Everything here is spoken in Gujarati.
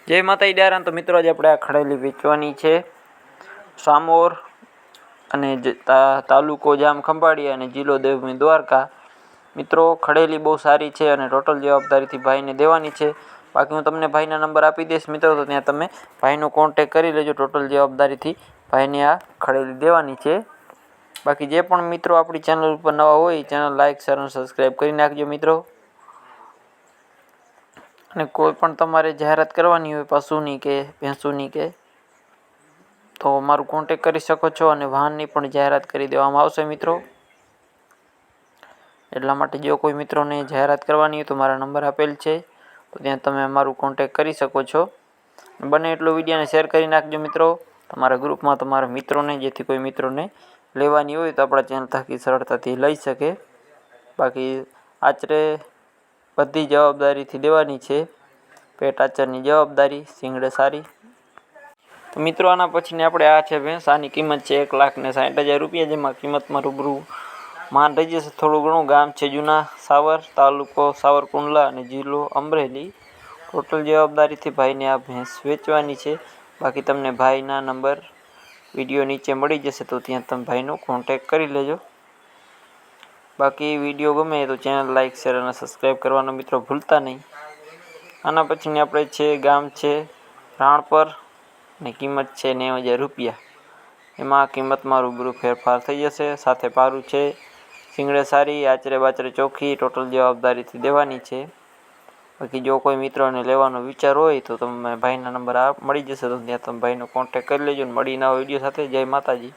જય માતાજી ડાયરા. તો મિત્રો આજે આપણે આ ખડેલી વેચવાની છે. સામોર અને તાલુકો જામ ખંભાળિયા અને જિલ્લો દેવભૂમિ દ્વારકા. મિત્રો ખડેલી બહુ સારી છે અને ટોટલ જવાબદારીથી ભાઈને દેવાની છે. બાકી હું તમને ભાઈના નંબર આપી દઈશ મિત્રો, તો ત્યાં તમે ભાઈનો કોન્ટેક કરી લેજો. ટોટલ જવાબદારીથી ભાઈને આ ખડેલી દેવાની છે. બાકી જે પણ મિત્રો આપણી ચેનલ ઉપર નવા હોય ચેનલ લાઇક શેર અને સબસ્ક્રાઈબ કરી નાખજો મિત્રો. અને કોઈ પણ તમારે જાહેરાત કરવાની હોય પશુની કે ભેંસોની તો અમારું કોન્ટેક કરી શકો છો અને વાહનની પણ જાહેરાત કરી દેવામાં આવશે મિત્રો. એટલા માટે જો કોઈ મિત્રોને જાહેરાત કરવાની હોય તો મારા નંબર આપેલ છે, તો ત્યાં તમે અમારું કોન્ટેક કરી શકો છો. બને એટલો વિડીયોને શેર કરી નાખજો મિત્રો તમારા ગ્રુપમાં તમારા મિત્રોને, જેથી કોઈ મિત્રોને લેવાની હોય તો આપણા ચેનલ થકી સરળતાથી લઈ શકે. બાકી આચરે બધી જવાબદારીથી દેવાની છે. પેટ આચરની જવાબદારી, શિંગડે સારી. તો મિત્રો આના પછીને આપણે આ છે ભેંસ. આની કિંમત છે 1,60,000 રૂપિયા, જેમાં કિંમતમાં રૂબરૂ માન રહી જશે થોડું ઘણું. ગામ છે જૂના સાવર, તાલુકો સાવરકુંડલા અને જિલ્લો અમરેલી. ટોટલ જવાબદારીથી ભાઈને આ ભેંસ વેચવાની છે. બાકી તમને ભાઈના નંબર વિડીયો નીચે મળી જશે, તો ત્યાં તમે ભાઈનો કોન્ટેક કરી લેજો. બાકી વિડીયો ગમે તો ચેનલ લાઇક શેર અને સબસ્ક્રાઈબ કરવાનો મિત્રો ભૂલતા નહીં. આના પછીની આપણે છે ગામ છે રાણપર અને કિંમત છે 90,000 રૂપિયા. એમાં કિંમતમાં રૂબરૂ ફેરફાર થઈ જશે. સાથે પારું છે, શિંગડે સારી, આચરે બાચરે ચોખ્ખી. ટોટલ જવાબદારીથી દેવાની છે. બાકી જો કોઈ મિત્રોને લેવાનો વિચાર હોય તો તમે ભાઈના નંબર મળી જશે, તો ત્યાં તમે ભાઈનો કોન્ટેક કરી લેજો. મળી નવા વિડીયો સાથે. જય માતાજી.